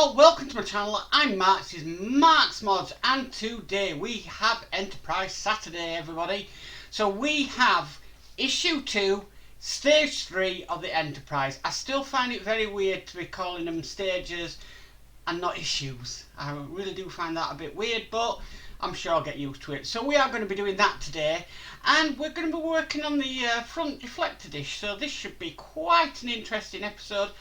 all, welcome to my channel. I'm Mark, this is Mark's Mods, and today we have Enterprise Saturday, everybody. So we have issue 2, stage 3 of the Enterprise. I still find it very weird to be calling them stages and not issues. I really do find that a bit weird, but I'm sure I'll get used to it. So we are going to be doing that today, and we're going to be working on the front deflector dish. So this should be quite an interesting episode.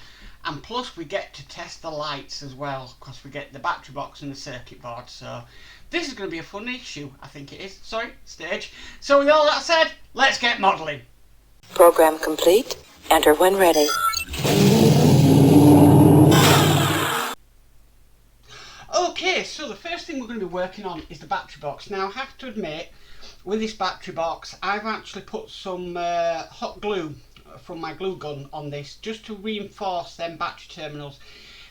And plus we get to test the lights as well, because we get the battery box and the circuit board. So this is going to be a fun issue, I think it is. Sorry, stage. So with all that said, let's get modelling. Program complete. Enter when ready. Okay, so the first thing we're going to be working on is the battery box. Now I have to admit, with this battery box, I've actually put some hot glue from my glue gun on this just to reinforce them battery terminals,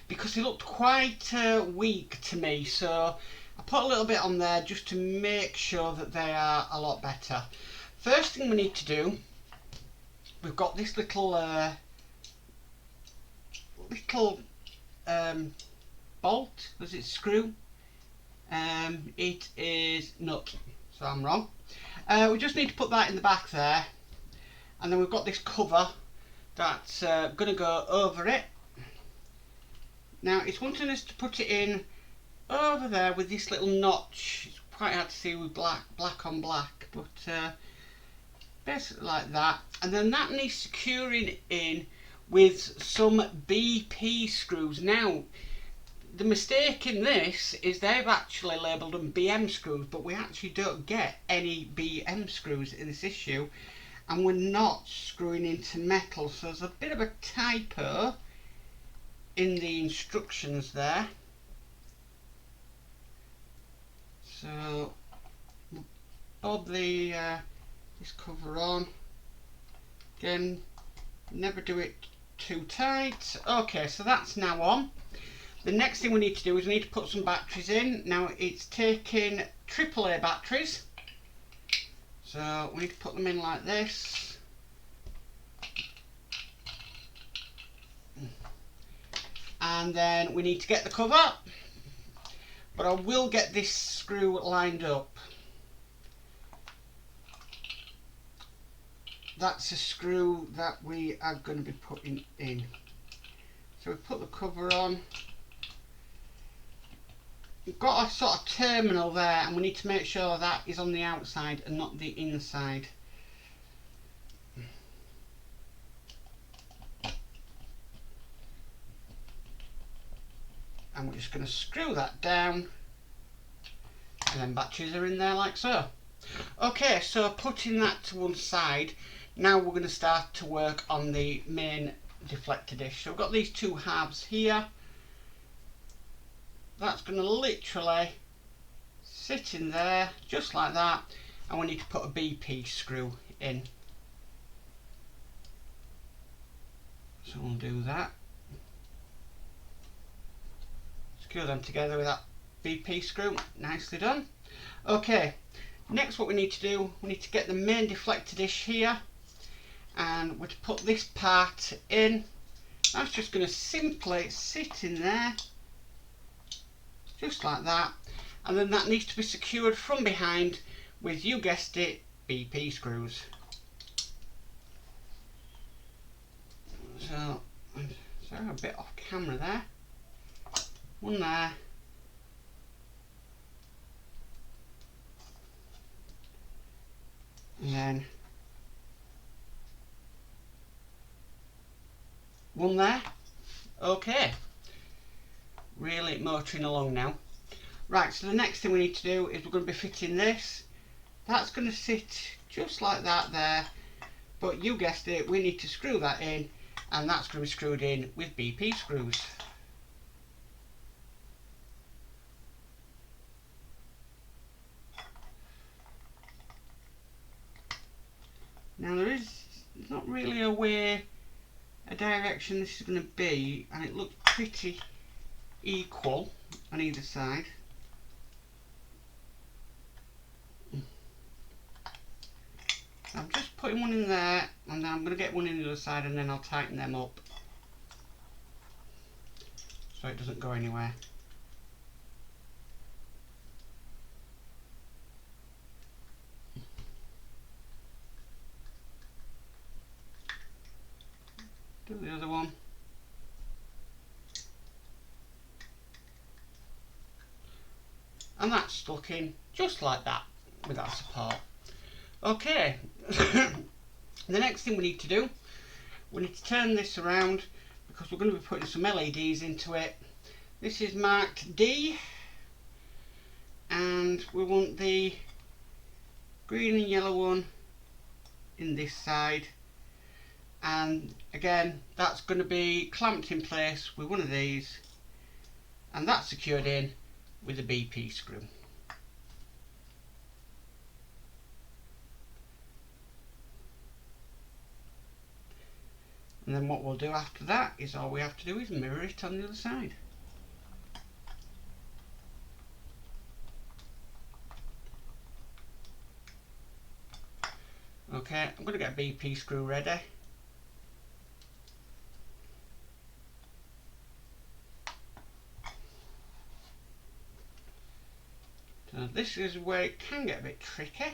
because they looked quite weak to me, so I put a little bit on there just to make sure that they are a lot better. First thing we need to do, we've got this little bolt. Does it screw? It is nut, so I'm wrong. We just need to put that in the back there. And then we've got this cover that's going to go over it. Now it's wanting us to put it in over there with this little notch. It's quite hard to see with black on black, but basically like that. And then that needs securing in with some BP screws. Now the mistake in this is they've actually labelled them BM screws, but we actually don't get any BM screws in this issue. And we're not screwing into metal, so there's a bit of a typo in the instructions there. So bob the this cover on again. Never do it too tight. Okay, so that's now on. The next thing we need to do is we need to put some batteries in. Now it's taking AAA batteries. So we need to put them in like this. And then we need to get the cover. But I will get this screw lined up. That's a screw that we are going to be putting in. So we put the cover on. We've got a sort of terminal there, and we need to make sure that is on the outside and not the inside. And we're just going to screw that down, and then batteries are in there like so. Okay, so putting that to one side, now we're going to start to work on the main deflector dish. So we've got these two halves here. That's going to literally sit in there just like that, and we need to put a BP screw in. So we'll do that. Secure them together with that BP screw. Nicely done. Okay, next what we need to do, we need to get the main deflector dish here, and we're to put this part in. That's just going to simply sit in there just like that, and then that needs to be secured from behind with, you guessed it, BP screws. So, sorry, a bit off camera there. One there. And then one there. Okay. Really motoring along now. Right, so the next thing we need to do is we're going to be fitting this. That's going to sit just like that there, but you guessed it, we need to screw that in, and that's going to be screwed in with BP screws. Now there's not really a direction this is going to be, and it looks pretty equal on either side. I'm just putting one in there, and then I'm going to get one in the other side, and then I'll tighten them up. so it doesn't go anywhere. Do the other one. And that's stuck in just like that with that support. Okay, the next thing we need to do, we need to turn this around because we're going to be putting some LEDs into it. This is marked D, and we want the green and yellow one in this side, and again that's going to be clamped in place with one of these, and that's secured in with a BP screw. And then what we'll do after that is all we have to do is mirror it on the other side. Okay, I'm going to get a BP screw ready. So this is where it can get a bit tricky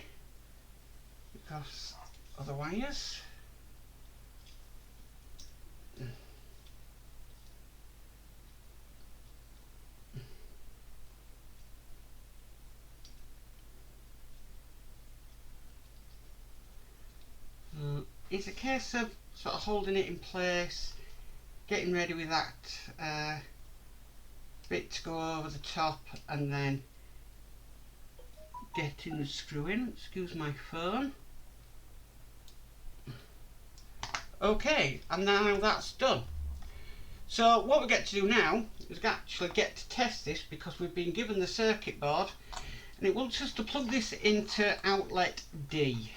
because of the wires. It's a case of sort of holding it in place, getting ready with that bit to go over the top, and then getting the screw in. Excuse my phone. Okay, and now that's done. So what we get to do now is actually get to test this, because we've been given the circuit board and it wants us to plug this into outlet D.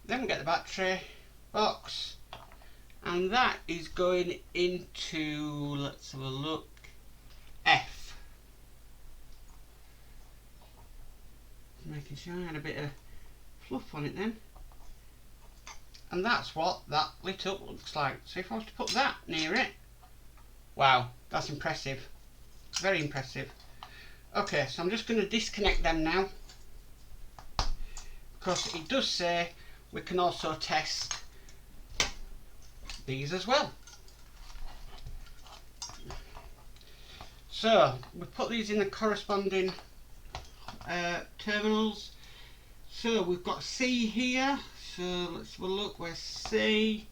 Then we get the battery box, and that is going into, let's have a look, F. Making sure I had a bit of fluff on it then. And that's what that lit up looks like. So if I was to put that near it, wow, that's impressive. Very impressive. Okay, so I'm just going to disconnect them now, because it does say we can also test these as well. So we put these in the corresponding terminals. So we've got C here, so let's have a look. Where's C?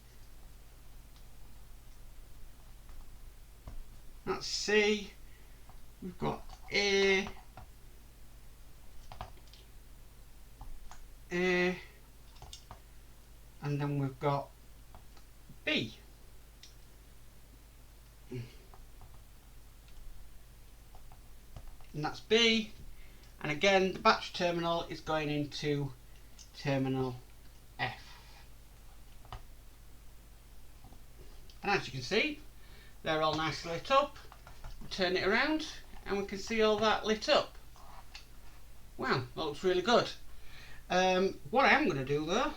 That's C. We've got A, and then we've got B. And that's B. And again, the battery terminal is going into terminal F. And as you can see, they're all nicely lit up. We turn it around and we can see all that lit up. Wow, that looks really good. What I am going to do though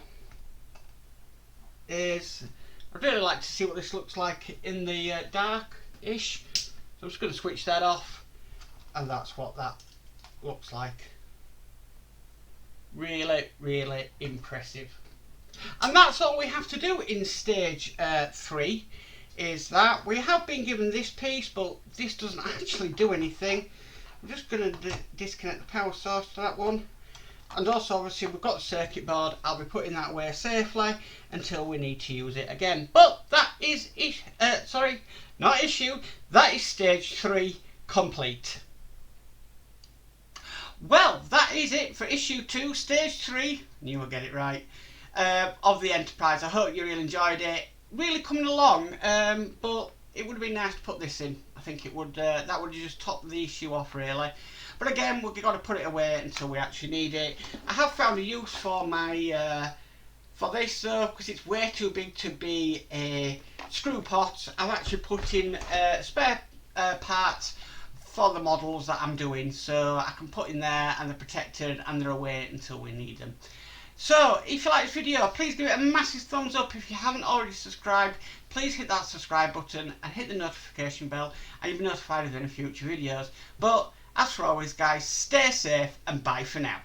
is, I'd really like to see what this looks like in the dark-ish. So I'm just going to switch that off, and that's what that looks like. Really, really impressive. And that's all we have to do in stage 3, is that we have been given this piece, but this doesn't actually do anything. I'm just going to disconnect the power source to that one. And also obviously we've got the circuit board. I'll be putting that away safely until we need to use it again. But that is not issue, that is stage 3 complete. Well, that is it for issue 2, stage 3, knew I'd get it right, of the Enterprise. I hope you really enjoyed it. Really coming along, but it would have been nice to put this in. I think it would, that would have just topped the issue off really. But again, we've got to put it away until we actually need it. I have found a use for my for this though, because it's way too big to be a screw pot. I've actually put in spare parts for the models that I'm doing, so I can put in there and they're protected and they're away until we need them. So, if you like this video, please give it a massive thumbs up. If you haven't already subscribed, please hit that subscribe button and hit the notification bell, and you'll be notified of any future videos. But, as for always guys, stay safe and bye for now.